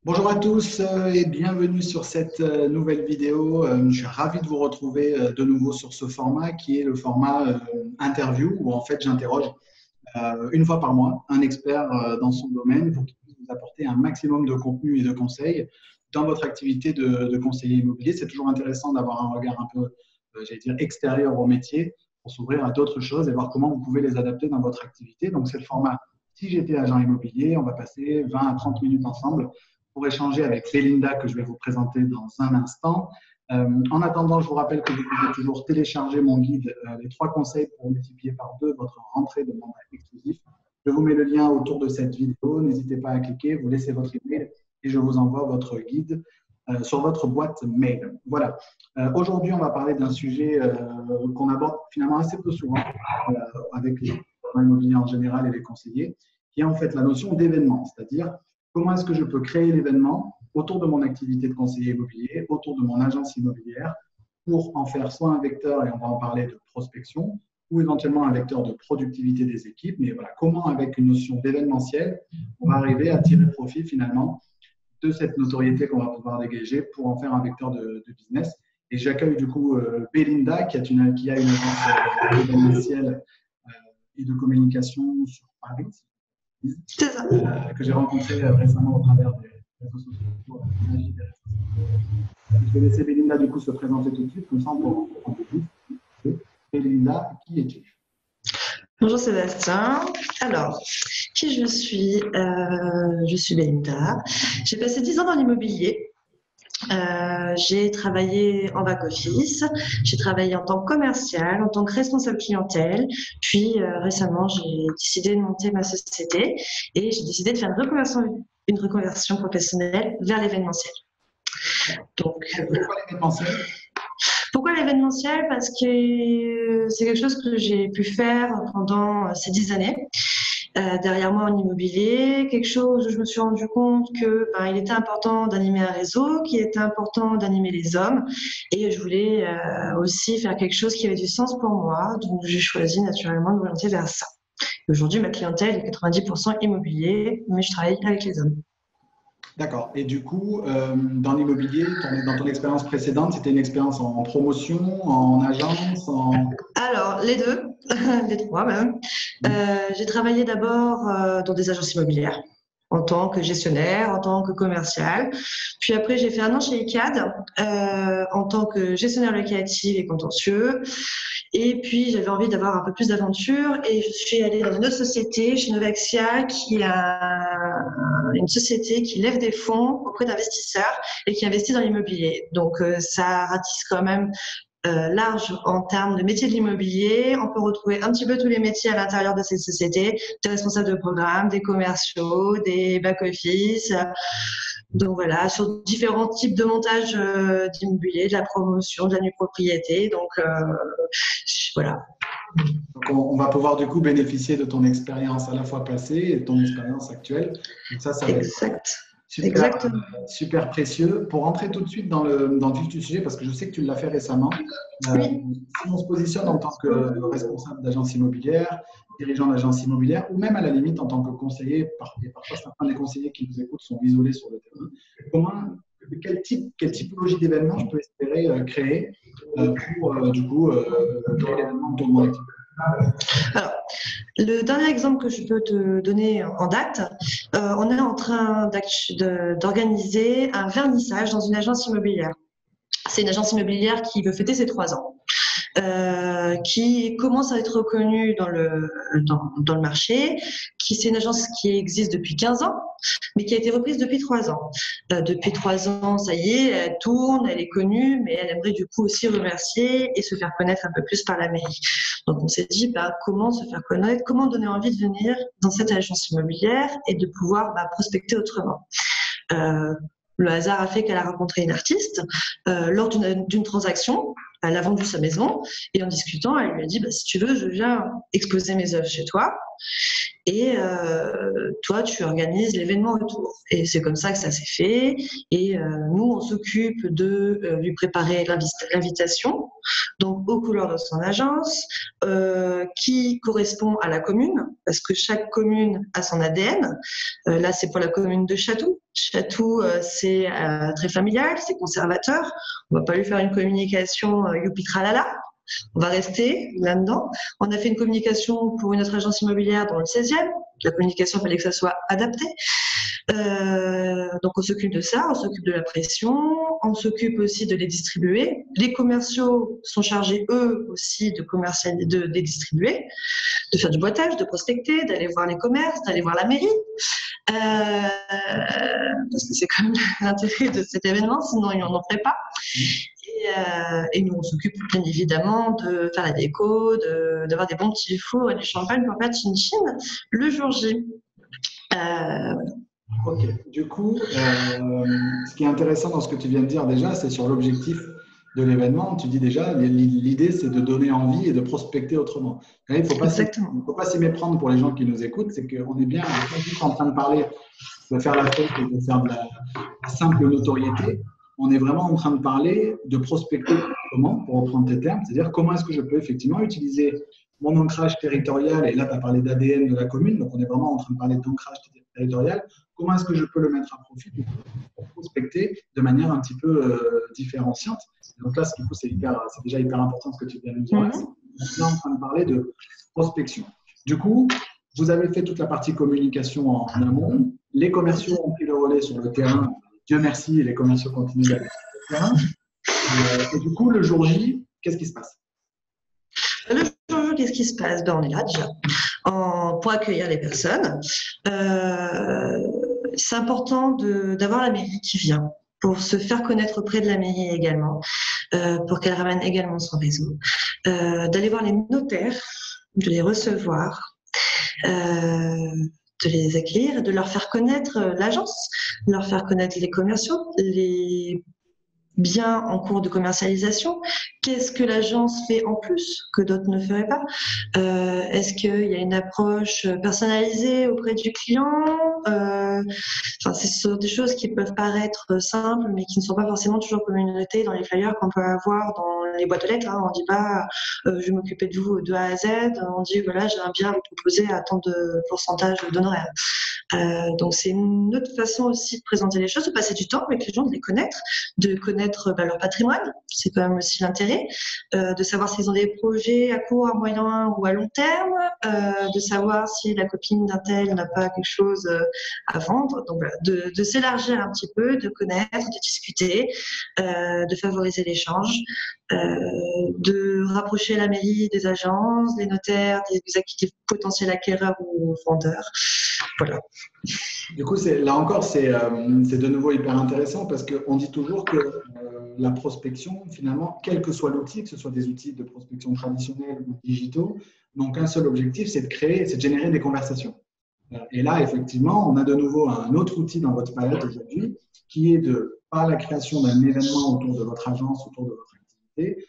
Bonjour à tous et bienvenue sur cette nouvelle vidéo. Je suis ravi de vous retrouver de nouveau sur ce format qui est le format interview où en fait j'interroge une fois par mois un expert dans son domaine pour qu'il puisse vous apporter un maximum de contenu et de conseils dans votre activité de conseiller immobilier. C'est toujours intéressant d'avoir un regard un peu, j'allais dire, extérieur au métier pour s'ouvrir à d'autres choses et voir comment vous pouvez les adapter dans votre activité. Donc c'est le format Si j'étais agent immobilier. On va passer 20 à 30 minutes ensemble pour échanger avec Belinda que je vais vous présenter dans un instant. En attendant, je vous rappelle que vous pouvez toujours télécharger mon guide les 3 conseils pour multiplier par 2 votre rentrée de mandat exclusif. Je vous mets le lien autour de cette vidéo. N'hésitez pas à cliquer, vous laissez votre email et je vous envoie votre guide sur votre boîte mail. Voilà. Aujourd'hui, on va parler d'un sujet qu'on aborde finalement assez peu souvent avec les immobiliers en général et les conseillers, qui est en fait la notion d'événement, c'est-à-dire comment est-ce que je peux créer l'événement autour de mon activité de conseiller immobilier, autour de mon agence immobilière, pour en faire soit un vecteur, et on va en parler, de prospection, ou éventuellement un vecteur de productivité des équipes. Mais voilà, comment avec une notion d'événementiel, on va arriver à tirer profit finalement de cette notoriété qu'on va pouvoir dégager pour en faire un vecteur de business. Et j'accueille du coup Belinda qui a une agence événementielle et de communication sur Paris, que j'ai rencontré récemment au travers des réseaux sociaux, la magie des réseaux sociaux. Je vais laisser Belinda du coup se présenter tout de suite, comme ça on peut en comprendre plus. Belinda, qui es-tu? Bonjour Sébastien. Alors, qui je suis? Je suis Belinda. J'ai passé 10 ans dans l'immobilier. J'ai travaillé en back-office, j'ai travaillé en tant que commercial, en tant que responsable clientèle, puis récemment j'ai décidé de monter ma société et j'ai décidé de faire une reconversion professionnelle vers l'événementiel. Donc, pourquoi l'événementiel? Pourquoi l'événementiel? Parce que c'est quelque chose que j'ai pu faire pendant ces 10 années. Derrière moi en immobilier, quelque chose où je me suis rendu compte que il était important d'animer un réseau, qu'il était important d'animer les hommes, et je voulais aussi faire quelque chose qui avait du sens pour moi, donc j'ai choisi naturellement de m'orienter vers ça. Aujourd'hui, ma clientèle est 90% immobilier, mais je travaille avec les hommes. D'accord. Et du coup, dans l'immobilier, dans ton expérience précédente, c'était une expérience en promotion, en agence, Alors, les deux, les trois même. J'ai travaillé d'abord dans des agences immobilières en tant que gestionnaire, en tant que commercial. Puis après, j'ai fait 1 an chez ICAD en tant que gestionnaire locatif et contentieux. Et puis, j'avais envie d'avoir un peu plus d'aventure et je suis allée dans une autre société, chez Novaxia, qui a une société qui lève des fonds auprès d'investisseurs et qui investit dans l'immobilier. Donc, ça ratisse quand même large en termes de métiers de l'immobilier. On peut retrouver un petit peu tous les métiers à l'intérieur de cette société, des responsables de programme, des commerciaux, des back-office. Donc voilà, sur différents types de montage d'immobilier, de la promotion, de la nue propriété. Donc voilà. Donc on va pouvoir du coup bénéficier de ton expérience à la fois passée et de ton expérience actuelle. Donc ça va être super précieux. Pour rentrer tout de suite dans le vif du sujet, parce que je sais que tu l'as fait récemment, oui. Si on se positionne en tant que responsable d'agence immobilière, dirigeant d'agence immobilière, ou même à la limite en tant que conseiller, et parfois certains des conseillers qui nous écoutent sont isolés sur le terrain, quelle typologie d'événements je peux espérer créer pour du coup créer l'événement autour de mon activité? Alors, le dernier exemple que je peux te donner en date, on est en train d'organiser un vernissage dans une agence immobilière. C'est une agence immobilière qui veut fêter ses 3 ans, qui commence à être reconnue dans le marché, c'est une agence qui existe depuis 15 ans, mais qui a été reprise depuis 3 ans. Depuis 3 ans, ça y est, elle tourne, elle est connue, mais elle aimerait du coup aussi remercier et se faire connaître un peu plus par la mairie. Donc on s'est dit comment se faire connaître, comment donner envie de venir dans cette agence immobilière et de pouvoir prospecter autrement. Le hasard a fait qu'elle a rencontré une artiste lors d'une transaction. Elle a vendu sa maison et en discutant, elle lui a dit si tu veux, je viens exposer mes œuvres chez toi et toi, tu organises l'événement autour. Et c'est comme ça que ça s'est fait. Et nous, on s'occupe de lui préparer l'invitation, donc aux couleurs de son agence, qui correspond à la commune, parce que chaque commune a son ADN. Là, c'est pour la commune de Chatou, Chatou, c'est très familial, c'est conservateur. On ne va pas lui faire une communication youpi tralala. On va rester là-dedans. On a fait une communication pour une autre agence immobilière dans le 16e. La communication, il fallait que ça soit adapté. Donc on s'occupe de ça, on s'occupe de la pression, on s'occupe aussi de les distribuer. Les commerciaux sont chargés eux aussi de les distribuer, de faire du boitage, de prospecter, d'aller voir les commerces, d'aller voir la mairie. Parce que c'est quand même l'intérêt de cet événement, sinon ils n'en feraient pas. Et nous, on s'occupe bien évidemment de faire la déco, d'avoir des bons petits fours et du champagne pour faire chin-chin le jour J. Ok, du coup, ce qui est intéressant dans ce que tu viens de dire déjà, c'est sur l'objectif de l'événement. Tu dis déjà, l'idée, c'est de donner envie et de prospecter autrement. Et il ne faut pas s'y méprendre pour les gens qui nous écoutent, c'est qu'on est bien en train de parler de faire la fête et de faire de la simple notoriété. On est vraiment en train de parler de prospecter autrement, pour reprendre tes termes, c'est-à-dire comment est-ce que je peux effectivement utiliser mon ancrage territorial, et là, tu as parlé d'ADN de la commune, donc on est vraiment en train de parler d'ancrage territorial. Comment est-ce que je peux le mettre à profit pour prospecter de manière un petit peu différenciante. Donc là, ce qu'il faut, c'est déjà hyper important ce que tu viens de nous dire. Donc là, on est en train de parler de prospection. Du coup, vous avez fait toute la partie communication en amont. Les commerciaux ont pris le relais sur le terrain. Dieu merci, les commerciaux continuent d'aller sur le terrain. Et du coup, le jour J, qu'est-ce qui se passe? Le jour J, qu'est-ce qui se passe? On est là déjà pour accueillir les personnes. C'est important d'avoir la mairie qui vient pour se faire connaître auprès de la mairie également, pour qu'elle ramène également son réseau, d'aller voir les notaires, de les recevoir, de les accueillir, de leur faire connaître l'agence, de leur faire connaître les commerciaux, les biens en cours de commercialisation. Qu'est-ce que l'agence fait en plus que d'autres ne feraient pas? Est-ce qu'il y a une approche personnalisée auprès du client? Ce sont des choses qui peuvent paraître simples, mais qui ne sont pas forcément toujours communautées dans les flyers qu'on peut avoir dans les boîtes aux lettres. On ne dit pas je vais m'occuper de vous de A à Z. On dit voilà, j'ai un bien à vous proposer à tant de pourcentage d'honoraires. Donc c'est une autre façon aussi de présenter les choses, de passer du temps avec les gens, de les connaître, de connaître leur patrimoine. C'est quand même aussi l'intérêt, de savoir s'ils ont des projets à court, à moyen ou à long terme, de savoir si la copine d'un tel n'a pas quelque chose à vendre. Donc voilà, de s'élargir un petit peu, de connaître, de discuter, de favoriser l'échange, de rapprocher la mairie des agences, des notaires, des potentiels acquéreurs ou vendeurs. Voilà. Du coup, là encore, c'est de nouveau hyper intéressant parce qu'on dit toujours que la prospection, finalement, quel que soit l'outil, que ce soit des outils de prospection traditionnels ou digitaux, n'ont qu'un seul objectif, c'est de générer des conversations. Et là, effectivement, on a de nouveau un autre outil dans votre palette aujourd'hui qui est par la création d'un événement autour de votre agence, autour de votre activité,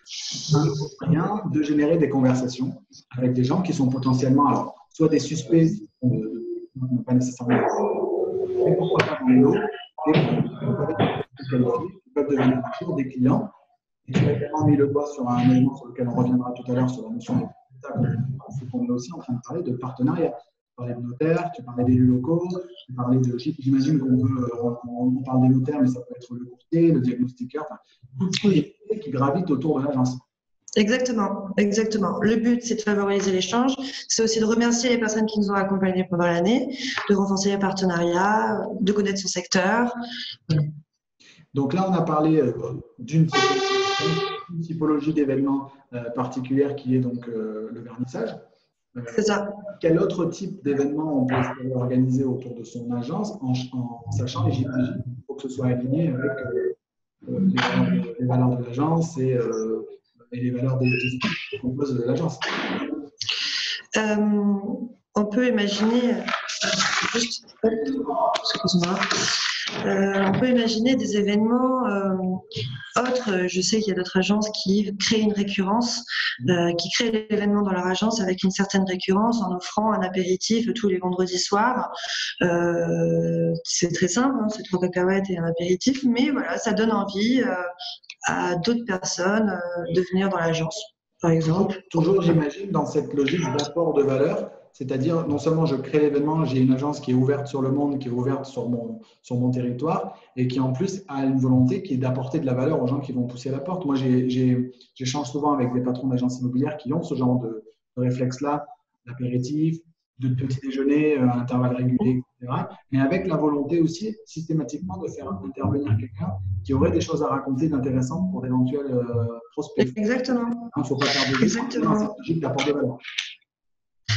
un moyen de générer des conversations avec des gens qui sont potentiellement, alors, soit des suspects, pas nécessairement, mais pourquoi pas dans les lots, qui peuvent devenir des clients. Et tu as également mis le doigt sur un élément sur lequel on reviendra tout à l'heure sur la notion de c'est qu'on est aussi en train de parler de partenariat. Tu parlais de notaires, tu parlais d'élus locaux, tu parlais de. J'imagine on parle des notaires, mais ça peut être le courtier, le diagnostiqueur, tous les qui gravitent autour de l'agence. Exactement, exactement. Le but, c'est de favoriser l'échange. C'est aussi de remercier les personnes qui nous ont accompagnés pendant l'année, de renforcer les partenariats, de connaître son secteur. Donc là, on a parlé d'une typologie d'événements particulière qui est donc le vernissage. C'est ça. Quel autre type d'événement on peut organiser autour de son agence en sachant, et j'imagine, qu'il faut que ce soit aligné avec les valeurs de l'agence et les valeurs des équipes qui composent l'agence? On peut imaginer, on peut imaginer des événements autres. Je sais qu'il y a d'autres agences qui créent une récurrence, qui créent l'événement dans leur agence avec une certaine récurrence en offrant un apéritif tous les vendredis soirs. C'est très simple, c'est 3 cacahuètes et un apéritif, mais voilà, ça donne envie à d'autres personnes de venir dans l'agence, par exemple. Toujours, j'imagine, dans cette logique d'apport de valeur, c'est-à-dire non seulement je crée l'événement, j'ai une agence qui est ouverte sur le monde, qui est ouverte sur mon territoire et qui en plus a une volonté qui est d'apporter de la valeur aux gens qui vont pousser la porte. Moi, j'échange souvent avec des patrons d'agences immobilières qui ont ce genre de réflexe-là, d'apéritif, de petit déjeuner à intervalles réguliers, etc. Mais avec la volonté aussi systématiquement de faire intervenir quelqu'un qui aurait des choses à raconter d'intéressant pour d'éventuels prospects. Exactement. Il ne faut pas perdre de vue dans cette logique d'apporter de la valeur.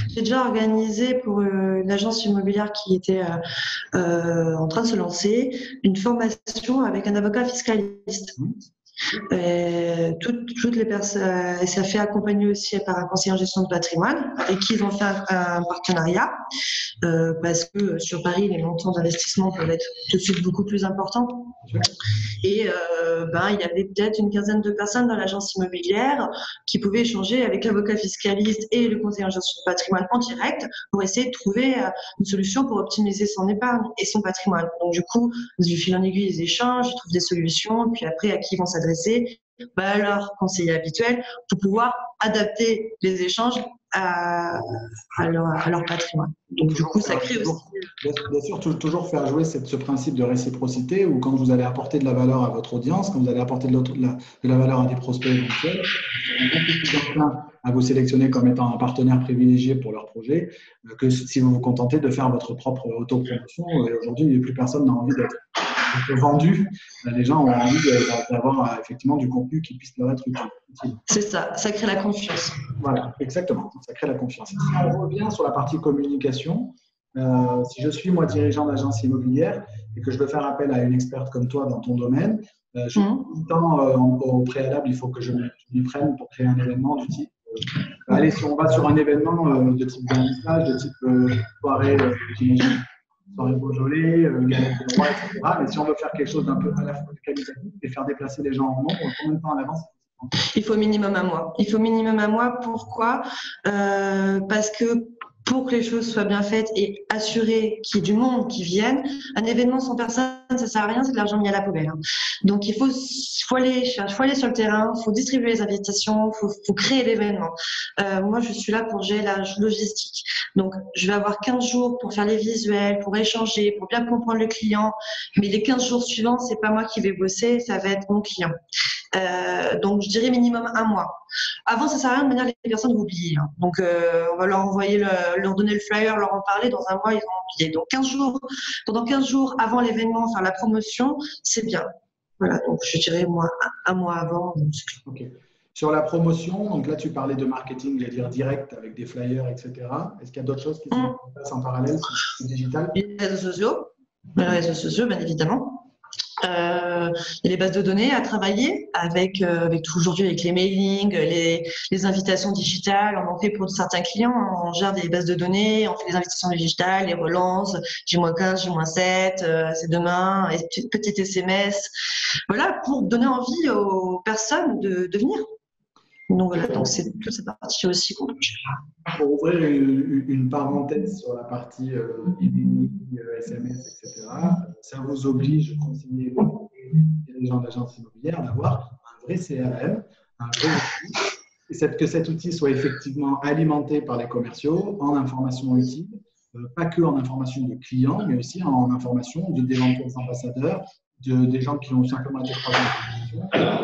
J'ai déjà organisé pour une agence immobilière qui était en train de se lancer une formation avec un avocat fiscaliste. Toutes les personnes, et ça fait accompagner aussi par un conseiller en gestion de patrimoine avec qui ils ont fait un partenariat parce que sur Paris, les montants d'investissement peuvent être tout de suite beaucoup plus importants. Et il y avait peut-être une quinzaine de personnes dans l'agence immobilière qui pouvaient échanger avec l'avocat fiscaliste et le conseiller en gestion de patrimoine en direct pour essayer de trouver une solution pour optimiser son épargne et son patrimoine. Donc du coup, du fil en aiguille, ils échangent, ils trouvent des solutions, puis après à qui ils vont s'adresser, à leur conseiller habituel pour pouvoir adapter les échanges à leur patrimoine. Donc du coup, ça crée aussi… Bien sûr, toujours faire jouer ce principe de réciprocité où quand vous allez apporter de la valeur à votre audience, quand vous allez apporter de la valeur à des prospects éventuels, ils seront beaucoup plus enclins à vous sélectionner comme étant un partenaire privilégié pour leur projet que si vous vous contentez de faire votre propre autopromotion. Et aujourd'hui, plus personne n'a envie d'être vendu. Les gens ont envie d'avoir effectivement du contenu qui puisse leur être utile. C'est ça crée la confiance. Voilà, exactement, ça crée la confiance. Si on revient sur la partie communication, si je suis moi dirigeant d'agence immobilière et que je veux faire appel à une experte comme toi dans ton domaine, au préalable, il faut que je m'y prenne pour créer un événement du type. Allez, si on va sur un événement de type vernissage, de type soirée, soirée Beaujolais, galette des rois, etc. Mais si on veut faire quelque chose d'un peu à la fois qualitatif et faire déplacer les gens en nombre, combien de temps à l'avance? Il faut minimum un mois. Il faut minimum un mois. Pourquoi? Parce que pour que les choses soient bien faites et assurer qu'il y ait du monde qui vienne, un événement sans personne, ça sert à rien, c'est de l'argent mis à la poubelle. Donc il faut aller sur le terrain, il faut distribuer les invitations, il faut créer l'événement. Moi, je suis là pour gérer la logistique. Donc je vais avoir 15 jours pour faire les visuels, pour échanger, pour bien comprendre le client. Mais les 15 jours suivants, c'est pas moi qui vais bosser, ça va être mon client. Donc je dirais minimum un mois. Avant, ça sert à rien de manière les personnes vont oublier. Donc on va leur envoyer, leur donner le flyer, leur en parler. Dans un mois, ils vont oublier. Donc pendant 15 jours avant l'événement, faire la promotion, c'est bien. Voilà. Donc je dirais un mois avant. Ok. Sur la promotion, donc là tu parlais de marketing, j'allais dire direct avec des flyers, etc. Est-ce qu'il y a d'autres choses qui sont en parallèle sur le digital? Les réseaux sociaux, bien évidemment. Il y a les bases de données à travailler avec aujourd'hui avec les mailings, les invitations digitales. On en fait pour certains clients, on gère des bases de données, on fait les invitations digitales, les relances, J-15, J-7, c'est demain, petit SMS. Voilà, pour donner envie aux personnes de venir. Donc voilà, donc c'est toute cette partie aussi qu'on peut gérer. Pour ouvrir une parenthèse sur la partie email, SMS, etc., ça vous oblige, conseiller les gens d'agence immobilière, d'avoir un vrai CRM, un vrai outil, et que cet outil soit effectivement alimenté par les commerciaux en informations utiles, pas que en informations de clients, mais aussi en informations d'éventuels ambassadeurs, des gens qui ont simplement été croisés en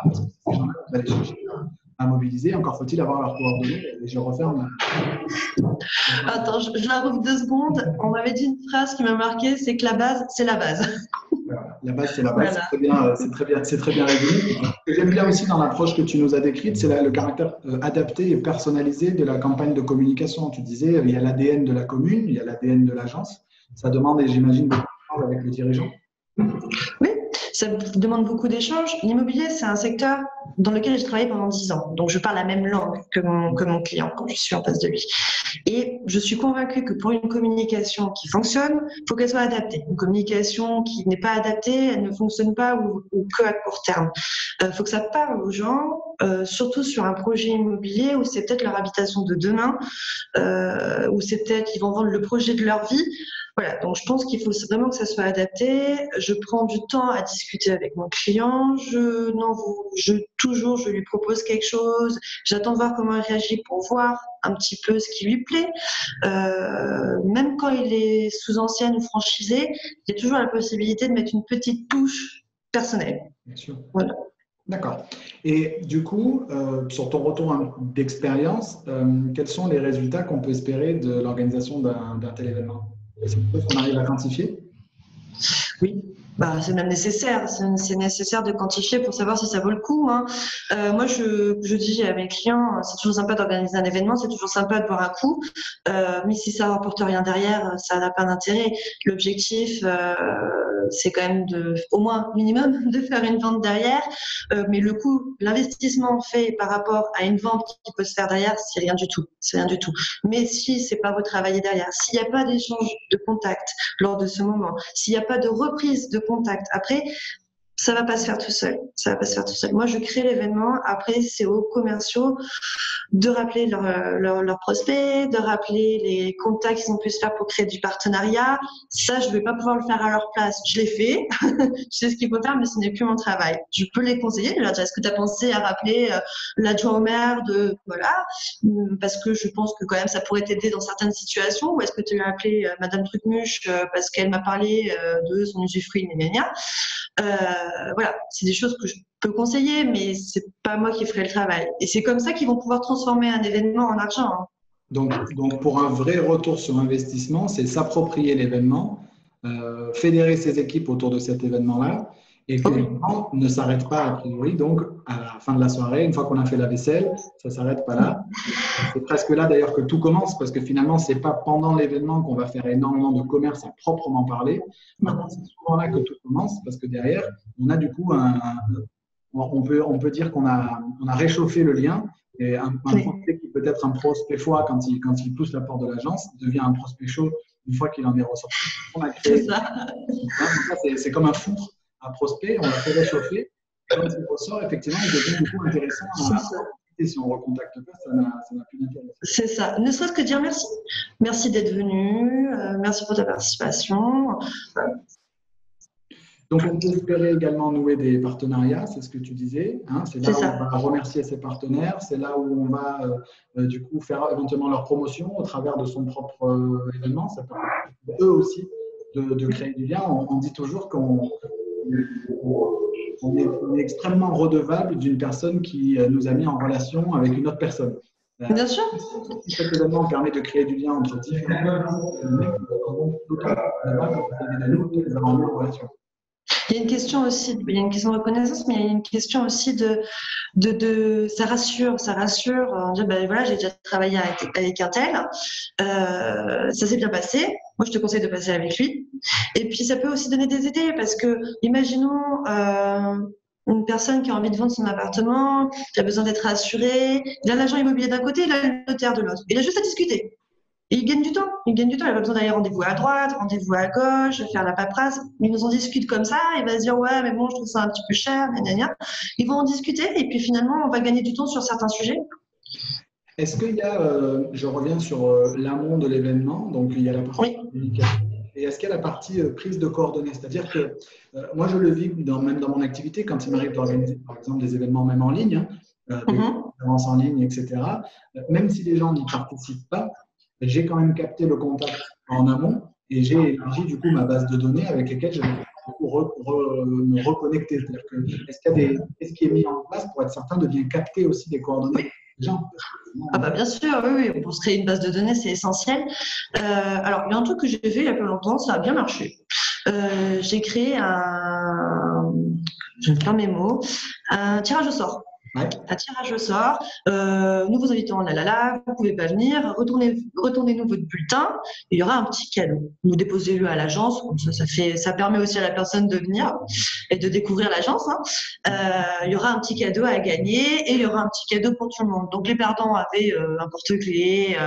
communication. Ces gens-là, vous allez chercher à mobiliser. Encore faut-il avoir leurs coordonnées. Et je referme. Attends, je la rouvre 2 secondes. On m'avait dit une phrase qui m'a marqué, c'est que la base, c'est la base. Voilà, la base, c'est la base. Voilà. C'est très bien résumé. Ce que j'aime bien aussi dans l'approche que tu nous as décrite, c'est le caractère adapté et personnalisé de la campagne de communication. Tu disais, il y a l'ADN de la commune, il y a l'ADN de l'agence. Ça demande, et j'imagine, beaucoup de travail avec le dirigeant. Oui, ça demande beaucoup d'échanges. L'immobilier, c'est un secteur dans lequel j'ai travaillé pendant 10 ans. Donc, je parle la même langue que mon client quand je suis en face de lui. Et je suis convaincue que pour une communication qui fonctionne, il faut qu'elle soit adaptée. Une communication qui n'est pas adaptée, elle ne fonctionne pas ou que à court terme. Il faut que ça parle aux gens, surtout sur un projet immobilier où c'est peut-être leur habitation de demain, où c'est peut-être qu'ils vont vendre le projet de leur vie. Voilà, donc je pense qu'il faut vraiment que ça soit adapté. Je prends du temps à discuter avec mon client. Toujours, je lui propose quelque chose. J'attends de voir comment il réagit pour voir un petit peu ce qui lui plaît. Même quand il est sous ancienne ou franchisé, il y a toujours la possibilité de mettre une petite touche personnelle. Bien sûr. Voilà. D'accord. Et du coup, sur ton retour d'expérience, quels sont les résultats qu'on peut espérer de l'organisation d'un tel événement? C'est quelque chose qu'on arrive à quantifier? Oui, bah, c'est même nécessaire. C'est nécessaire de quantifier pour savoir si ça vaut le coup, hein. Moi, je dis à mes clients, c'est toujours sympa d'organiser un événement, c'est toujours sympa de boire un coup, mais si ça rapporte rien derrière, ça n'a pas d'intérêt. L'objectif, c'est quand même au moins minimum de faire une vente derrière, mais le coût, l'investissement fait par rapport à une vente qui peut se faire derrière, c'est rien du tout. C'est rien du tout. Mais si c'est pas retravaillé derrière, s'il n'y a pas d'échange de contact lors de ce moment, s'il n'y a pas de reprise de contact après, ça va pas se faire tout seul. Ça va pas se faire tout seul. Moi, je crée l'événement. Après, c'est aux commerciaux de rappeler leurs prospects, de rappeler les contacts qu'ils ont pu se faire pour créer du partenariat. Ça, je vais pas pouvoir le faire à leur place. Je l'ai fait. Je sais ce qu'il faut faire, mais ce n'est plus mon travail. Je peux les conseiller. Je leur dire, est-ce que tu as pensé à rappeler l'adjoint au maire voilà, parce que je pense que quand même ça pourrait t'aider dans certaines situations, ou est-ce que tu as appelé Madame Trucmuche parce qu'elle m'a parlé de son usufruit, voilà, c'est des choses que je peux conseiller, mais c'est pas moi qui ferai le travail. Et c'est comme ça qu'ils vont pouvoir transformer un événement en argent, hein. Donc, pour un vrai retour sur investissement, c'est s'approprier l'événement, fédérer ses équipes autour de cet événement-là, et que Oui. l'événement ne s'arrête pas a priori. Donc, à la fin de la soirée, une fois qu'on a fait la vaisselle, ça ne s'arrête pas là. C'est presque là d'ailleurs que tout commence, parce que finalement, ce n'est pas pendant l'événement qu'on va faire énormément de commerce à proprement parler. Maintenant, c'est souvent là que tout commence, parce que derrière, on a du coup on peut dire qu'on a réchauffé le lien. Et un prospect qui peut être un prospect froid quand il pousse la porte de l'agence devient un prospect chaud une fois qu'il en est ressorti. C'est ça. C'est comme un four, un prospect, on l'a fait réchauffer. Quand il ressort, effectivement, il devient du coup intéressant. Et si on ne recontacte pas, ça n'a plus d'intérêt. C'est ça. Ne serait-ce que dire merci. Merci d'être venu. Merci pour ta participation. Donc, on peut espérer également nouer des partenariats, c'est ce que tu disais, hein. C'est là où on va remercier ses partenaires, c'est là où on va du coup faire éventuellement leur promotion au travers de son propre événement. Ça permet eux aussi de créer du lien. On dit toujours qu'on est extrêmement redevable d'une personne qui nous a mis en relation avec une autre personne. Bien sûr. Cet événement permet de créer du lien entre différents relations. Il y a une question aussi, il y a une question de reconnaissance, mais il y a une question aussi ça rassure. On dit, ben voilà, j'ai déjà travaillé avec un tel, ça s'est bien passé. Moi, je te conseille de passer avec lui. Et puis, ça peut aussi donner des idées, parce que, imaginons une personne qui a envie de vendre son appartement, qui a besoin d'être rassurée. Il a l'agent immobilier d'un côté, il a le notaire de l'autre. Il a juste à discuter. Et il gagne du temps. Il n'a pas besoin d'aller rendez-vous à droite, rendez-vous à gauche, faire la paperasse. Ils nous en discutent comme ça. Il va se dire, ouais, mais bon, je trouve ça un petit peu cher, gna, gna, gna. Ils vont en discuter et puis finalement, on va gagner du temps sur certains sujets. Est-ce qu'il y a, je reviens sur l'amont de l'événement, donc il y a la partie communication. Et est-ce qu'il y a la partie prise de coordonnées? C'est-à-dire que moi, je le vis même dans mon activité, quand il m'arrive d'organiser, par exemple, des événements même en ligne, des conférences en ligne, etc. Même si les gens n'y participent pas, j'ai quand même capté le contact en amont et j'ai élargi du coup ma base de données avec lesquelles je vais me reconnecter. C'est-à-dire que est-ce qui est mis en place pour être certain de bien capter aussi les coordonnées des gens? Ah bah bien sûr, oui, pour se créer une base de données, c'est essentiel. Alors, il y a un truc que j'ai fait il y a peu longtemps, ça a bien marché. J'ai créé je vais faire mes mots, un tirage au sort. Ouais. Un tirage au sort, nouveaux habitants, vous pouvez pas venir, retournez-nous votre bulletin, et il y aura un petit cadeau. Vous déposez-le à l'agence, ça permet aussi à la personne de venir et de découvrir l'agence, hein. Il y aura un petit cadeau à gagner et il y aura un petit cadeau pour tout le monde. Donc les perdants avaient un porte-clés,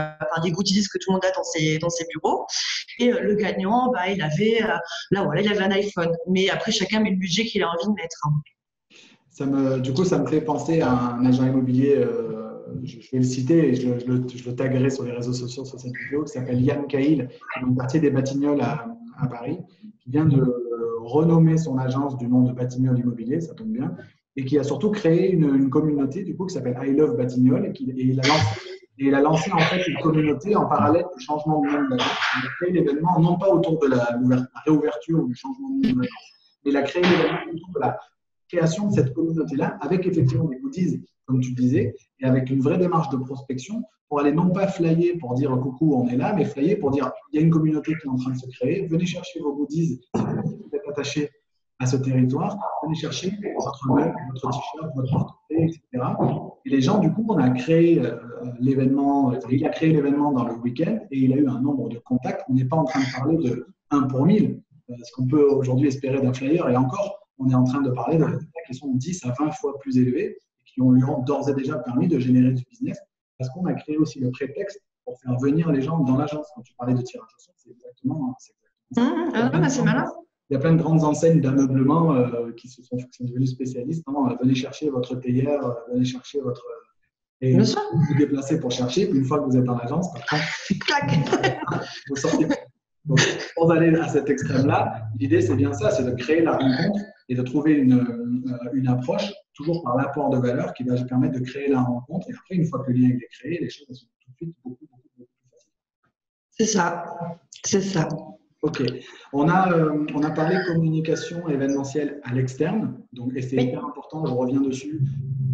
des goodies que tout le monde a dans ses bureaux, et le gagnant, il avait il avait un iPhone. Mais après, chacun met le budget qu'il a envie de mettre, hein. Du coup, ça me fait penser à un agent immobilier je vais le citer et je le taguerai sur les réseaux sociaux sur cette vidéo, qui s'appelle Yann Cahill, qui est dans le quartier des Batignolles à Paris, qui vient de renommer son agence du nom de Batignolles Immobilier, ça tombe bien, et qui a surtout créé une communauté du coup, qui s'appelle I Love Batignolles, et il a lancé en fait une communauté en parallèle du changement de nom de l'agence. Il a créé l'événement non pas autour de la réouverture ou du changement de nom de l'agence, mais il a créé l'événement autour de la création de cette communauté-là, avec effectivement des goodies, comme tu disais, et avec une vraie démarche de prospection pour aller non pas flyer pour dire coucou, on est là, mais flyer pour dire il y a une communauté qui est en train de se créer, venez chercher vos goodies si vous êtes attaché à ce territoire, venez chercher votre mug, votre t-shirt, votre portefeuille, etc. Et les gens, du coup, on a créé l'événement, il a créé l'événement dans le week-end et il a eu un nombre de contacts. On n'est pas en train de parler de 1 pour 1000, ce qu'on peut aujourd'hui espérer d'un flyer, et encore, on est en train de parler de résultats qui sont 10 à 20 fois plus élevés et qui lui ont d'ores et déjà permis de générer du business parce qu'on a créé aussi le prétexte pour faire venir les gens dans l'agence. Quand tu parlais de tirage au sort, c'est exactement ça. C'est malin. Il y a plein de grandes enseignes d'ameublement qui sont devenues spécialistes. Venez chercher votre théière, venez chercher votre… Et vous vous déplacez pour chercher, puis une fois que vous êtes dans l'agence, vous sortez. Donc, sans aller à cet extrême-là, l'idée c'est bien ça, c'est de créer la rencontre et de trouver une approche, toujours par l'apport de valeur, qui va permettre de créer la rencontre. Et après, une fois que le lien est créé, les choses sont tout de suite beaucoup plus faciles. C'est ça. Ok. On a parlé de communication événementielle à l'externe, et c'est hyper important, je reviens dessus,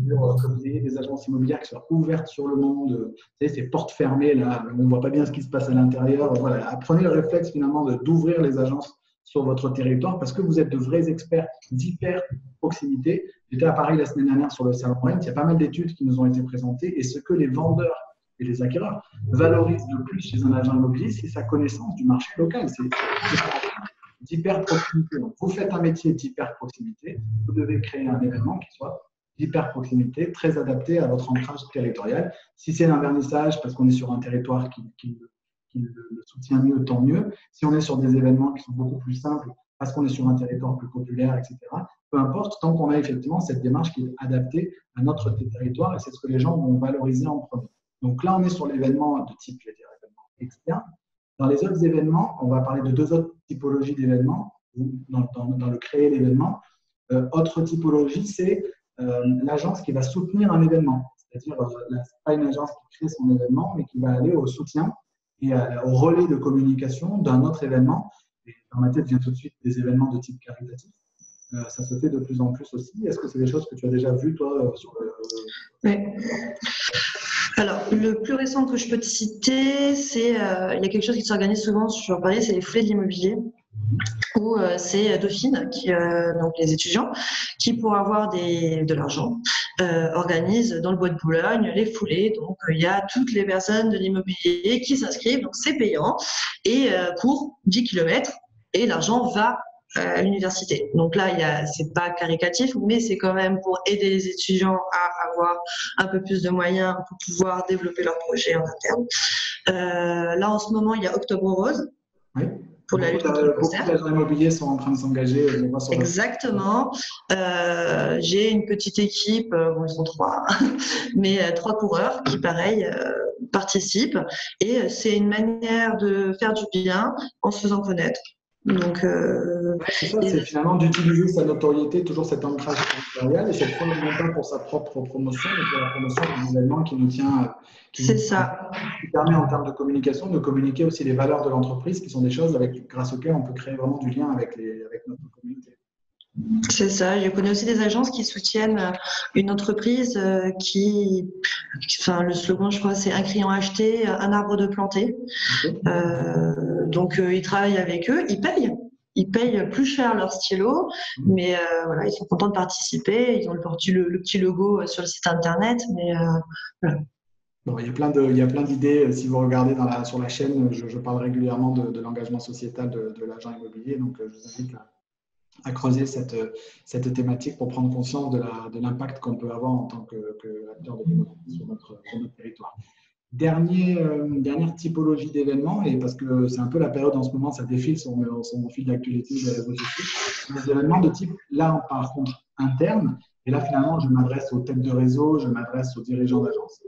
comme vous dites, des agences immobilières qui soient ouvertes sur le monde, vous savez, ces portes fermées, là, on ne voit pas bien ce qui se passe à l'intérieur. Voilà. Apprenez le réflexe finalement d'ouvrir les agences sur votre territoire parce que vous êtes de vrais experts d'hyper proximité. J'étais à Paris la semaine dernière sur le salon Rent, il y a pas mal d'études qui nous ont été présentées et ce que les vendeurs et les acquéreurs valorisent le plus chez un agent immobilier, c'est sa connaissance du marché local. C'est d'hyper proximité. Donc, vous faites un métier d'hyper proximité, vous devez créer un événement qui soit d'hyper proximité, très adapté à votre ancrage territorial. Si c'est un vernissage, parce qu'on est sur un territoire qui le soutient mieux, tant mieux. Si on est sur des événements qui sont beaucoup plus simples, parce qu'on est sur un territoire plus populaire, etc., peu importe, tant qu'on a effectivement cette démarche qui est adaptée à notre territoire, et c'est ce que les gens vont valoriser en premier. Donc là, on est sur l'événement de type, je vais dire, événement externe. Dans les autres événements, on va parler de 2 autres typologies d'événements, dans le créer l'événement. Autre typologie, c'est l'agence qui va soutenir un événement. C'est-à-dire, ce n'est pas une agence qui crée son événement, mais qui va aller au soutien et au relais de communication d'un autre événement. Et dans ma tête vient tout de suite des événements de type caritatif. Ça se fait de plus en plus aussi. Est-ce que c'est des choses que tu as déjà vues, toi, sur le… Oui. Alors, le plus récent que je peux te citer, c'est il y a quelque chose qui s'organise souvent sur Paris, c'est les foulées de l'immobilier, où c'est Dauphine, donc les étudiants, qui pour avoir de l'argent, organisent dans le bois de Boulogne les foulées. Donc, il y a toutes les personnes de l'immobilier qui s'inscrivent, donc c'est payant, et courent 10 km, et l'argent va à l'université. Donc là, c'est pas caricatif, mais c'est quand même pour aider les étudiants à avoir un peu plus de moyens pour pouvoir développer leurs projets en interne. Là, en ce moment, il y a Octobre Rose. Oui. Pour la lutte contre le cancer. Beaucoup d'agents immobiliers sont en train de s'engager. Exactement. J'ai une petite équipe, ils sont 3, mais 3 coureurs qui, pareil, participent. Et c'est une manière de faire du bien en se faisant connaître. Donc, c'est ça, c'est finalement d'utiliser sa notoriété, toujours cet ancrage territorial, et cette fois non pas pour sa propre promotion, mais pour la promotion d'un événement qui nous tient, qui permet en termes de communication de communiquer aussi les valeurs de l'entreprise, qui sont des choses grâce auxquelles on peut créer vraiment du lien avec notre communauté. C'est ça. Je connais aussi des agences qui soutiennent une entreprise le slogan, je crois, c'est un client acheté, un arbre de planter. Okay. Donc, ils travaillent avec eux, ils payent plus cher leur stylo, mais voilà, ils sont contents de participer. Ils ont le petit logo sur le site internet, mais voilà. Bon, il y a plein d'idées. Si vous regardez sur la chaîne, je parle régulièrement de l'engagement sociétal de l'agent immobilier, donc je vous invite à creuser cette thématique pour prendre conscience de l'impact qu'on peut avoir en tant qu'acteur de l'immobilier sur notre territoire. Dernière typologie d'événements, et parce que c'est un peu la période en ce moment, ça défile sur mon fil d'actualité des réseaux sociaux, des événements de type, là par contre, interne, et là finalement je m'adresse aux têtes de réseau, je m'adresse aux dirigeants d'agence.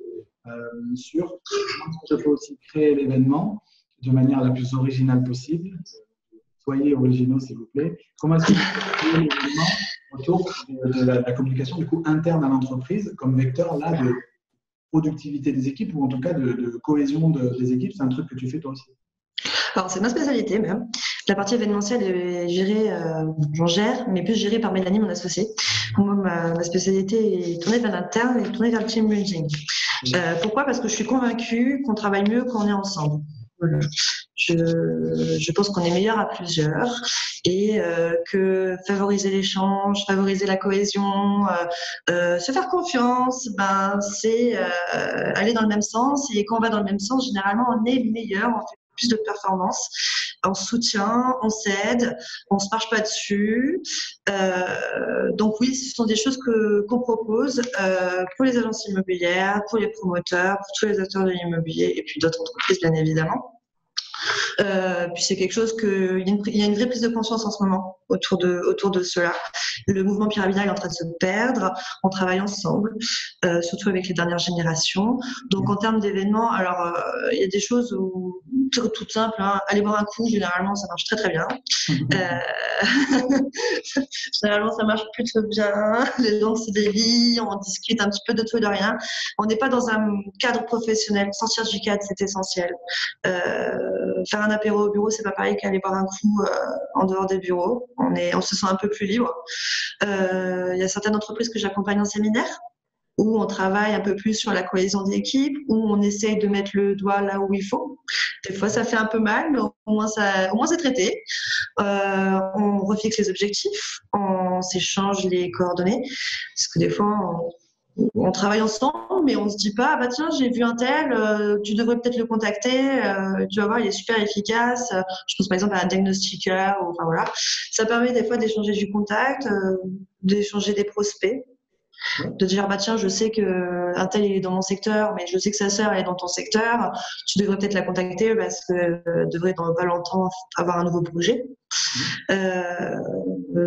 sur comment je peux aussi créer l'événement de manière la plus originale possible. Soyez originaux, s'il vous plaît. Comment est-ce que je peux créer l'événement autour de la communication du coup, interne à l'entreprise comme vecteur là, de productivité des équipes ou en tout cas de cohésion des équipes? C'est un truc que tu fais toi aussi. Alors, c'est ma spécialité même. La partie événementielle est gérée, j'en gère, mais plus gérée par Mélanie, mon associée. Moi, ma spécialité est tournée vers l'interne et tournée vers le team building. Pourquoi? Parce que je suis convaincue qu'on travaille mieux quand on est ensemble. Voilà. Je pense qu'on est meilleur à plusieurs et que favoriser l'échange, favoriser la cohésion, se faire confiance, c'est aller dans le même sens. Et quand on va dans le même sens, généralement, on est meilleur, on fait plus de performance, on se soutient, on s'aide, on se marche pas dessus. Donc oui, ce sont des choses qu'on propose pour les agences immobilières, pour les promoteurs, pour tous les acteurs de l'immobilier et puis d'autres entreprises bien évidemment. Puis c'est quelque chose il y a une vraie prise de conscience en ce moment autour de cela. Le mouvement pyramidal est en train de se perdre. On travaille ensemble, surtout avec les dernières générations. Donc en termes d'événements, alors il y a des choses toutes simples. Hein. Aller boire un coup, généralement ça marche très très bien. Généralement ça marche plutôt bien. Les gens se délient, on discute un petit peu de tout et de rien. On n'est pas dans un cadre professionnel. Sortir du cadre, c'est essentiel. Faire un apéro au bureau, c'est pas pareil qu'aller boire un coup en dehors des bureaux. On se sent un peu plus libre. Il y a certaines entreprises que j'accompagne en séminaire où on travaille un peu plus sur la cohésion d'équipe, où on essaye de mettre le doigt là où il faut. Des fois, ça fait un peu mal, mais au moins c'est traité. On refixe les objectifs, on s'échange les coordonnées, parce que des fois, on travaille ensemble, mais on se dit pas, bah tiens, j'ai vu un tel, tu devrais peut-être le contacter, tu vas voir, il est super efficace. Je pense par exemple à un diagnostiqueur, enfin voilà. Ça permet des fois d'échanger du contact, d'échanger des prospects, de dire bah tiens, je sais que un tel il est dans mon secteur, mais je sais que sa sœur elle est dans ton secteur, tu devrais peut-être la contacter parce que devrait dans pas longtemps avoir un nouveau projet.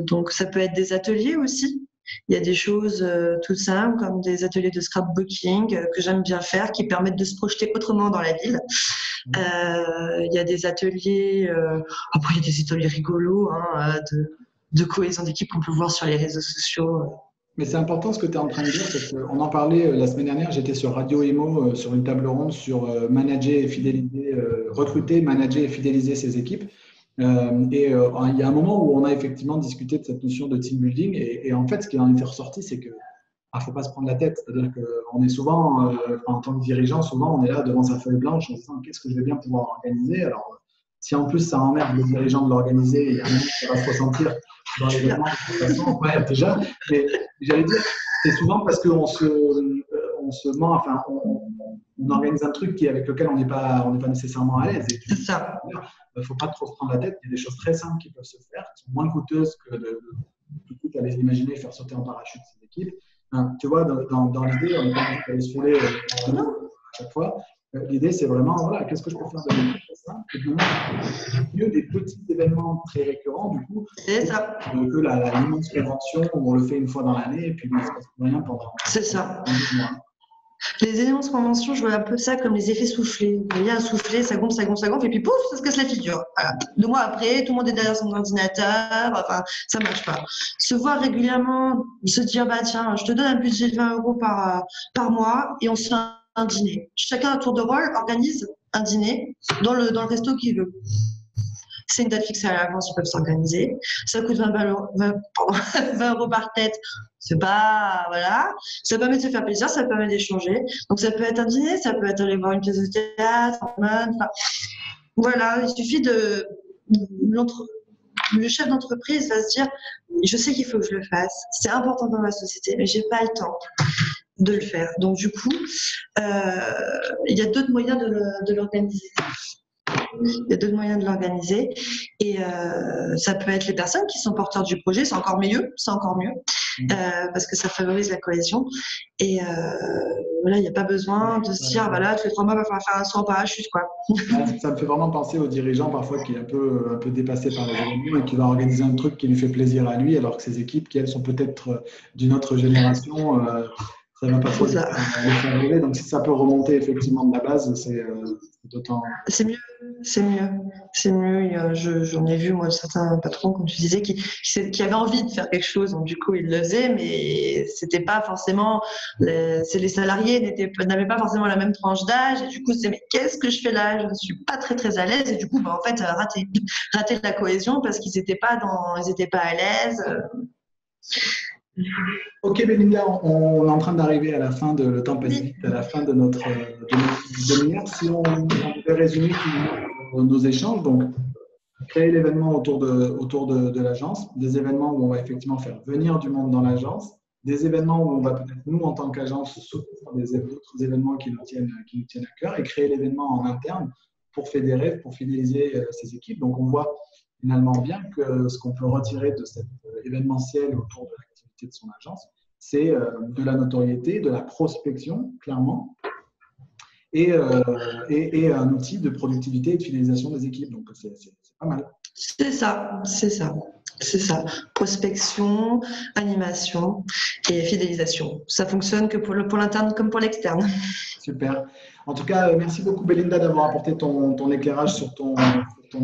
Donc ça peut être des ateliers aussi. Il y a des choses toutes simples comme des ateliers de scrapbooking que j'aime bien faire qui permettent de se projeter autrement dans la ville. Il y a des ateliers, après il y a des ateliers rigolos de cohésion d'équipe qu'on peut voir sur les réseaux sociaux. Mais c'est important ce que tu es en train de dire, parce qu'on en parlait la semaine dernière, j'étais sur Radio Imo sur une table ronde sur manager et fidéliser, recruter, manager et fidéliser ses équipes. Il y a un moment où on a effectivement discuté de cette notion de team building et en fait, ce qui en était ressorti, c'est que faut pas se prendre la tête. C'est-à-dire qu'on est souvent, en tant que dirigeant, souvent on est là devant sa feuille blanche en se disant qu'est-ce que je vais bien pouvoir organiser. Alors, si en plus ça emmerde le dirigeant de l'organiser, il y a un moment qui va se ressentir dans l'événement de toute façon, ouais, déjà. Mais j'allais dire, c'est souvent parce qu'on se ment, enfin, on organise un truc avec lequel on n'est pas nécessairement à l'aise. C'est ça. Il ne faut pas trop se prendre la tête. Il y a des choses très simples qui peuvent se faire, qui sont moins coûteuses que de aller imaginer faire sauter en parachute ces équipes. Tu vois, dans l'idée, on n'est pas allé se fouler à chaque fois. L'idée, c'est vraiment, voilà, qu'est-ce que je peux faire de mieux des petits événements très récurrents, du coup, c'est ça. Que l'immense prévention où on le fait une fois dans l'année et puis il ne se passe rien pendant. C'est ça. Les éléments de convention, je vois un peu ça comme les effets soufflés. Il y a un soufflé, ça gonfle, et puis pouf, ça se casse la figure. Voilà. 2 mois après, tout le monde est derrière son ordinateur, enfin, ça ne marche pas. Se voir régulièrement, se dire, bah tiens, je te donne un budget de 20 € par mois et on se fait un dîner. Chacun à tour de rôle organise un dîner dans le resto qu'il veut. C'est une date fixée à l'avance, ils peuvent s'organiser. Ça coûte 20 € par tête. C'est pas, voilà. Ça permet de se faire plaisir, ça permet d'échanger. Donc, ça peut être un dîner, ça peut être aller voir une pièce de théâtre, voilà. Il suffit le chef d'entreprise va se dire, je sais qu'il faut que je le fasse. C'est important dans ma société, mais j'ai pas le temps de le faire. Donc, du coup, il y a d'autres moyens de l'organiser. Il y a d'autres moyens de l'organiser et ça peut être les personnes qui sont porteurs du projet, c'est encore mieux parce que ça favorise la cohésion et voilà, il n'y a pas besoin de se dire voilà, tous les 3 mois il va falloir faire un saut en parachute quoi. Ça me fait vraiment penser aux dirigeants parfois qui est un peu dépassé par les événements et qui va organiser un truc qui lui fait plaisir à lui alors que ses équipes qui elles sont peut-être d'une autre génération Ça ne va pas trop C'est les ça. faire rêver. Donc, si ça peut remonter effectivement de la base, c'est d'autant. C'est mieux, c'est mieux, c'est mieux. J'en ai vu, moi, certains patrons, comme tu disais, qui avaient envie de faire quelque chose. Donc, du coup, ils le faisaient, mais c'était pas forcément. Les salariés n'avaient pas forcément la même tranche d'âge. Et du coup, c'est mais qu'est-ce que je fais là? Je ne suis pas très, très à l'aise. Et du coup, bah, en fait, rater la cohésion parce qu'ils n'étaient pas à l'aise. Ok, Belinda, on est en train d'arriver à la fin de, le temps passe Oui. vite, à la fin de notre demi-heure. Si on devait résumer finalement nos échanges, donc créer l'événement autour de l'agence, des événements où on va effectivement faire venir du monde dans l'agence, des événements où on va peut-être nous en tant qu'agence soutenir d'autres événements qui nous tiennent à cœur et créer l'événement en interne pour fédérer, pour fidéliser ces équipes. Donc on voit finalement bien que ce qu'on peut retirer de cet événementiel autour de l'activité de son agence, c'est de la notoriété, de la prospection, clairement, et un outil de productivité et de fidélisation des équipes. Donc, c'est pas mal. C'est ça, c'est ça, c'est ça. Prospection, animation et fidélisation. Ça fonctionne que pour l'interne comme pour l'externe. Super. En tout cas, merci beaucoup, Belinda, d'avoir apporté ton éclairage sur ton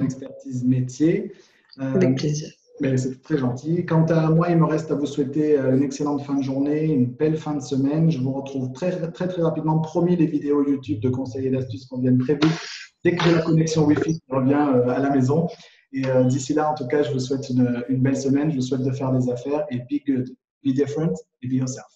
expertise métier. Avec plaisir. Mais c'est très gentil. Quant à moi, il me reste à vous souhaiter une excellente fin de journée, une belle fin de semaine. Je vous retrouve très, très, très rapidement. Promis, les vidéos YouTube de conseils et d'astuces reviennent très vite dès que j'ai la connexion Wi-Fi qui revient à la maison. Et d'ici là, en tout cas, je vous souhaite une belle semaine. Je vous souhaite de faire des affaires et be good, be different et be yourself.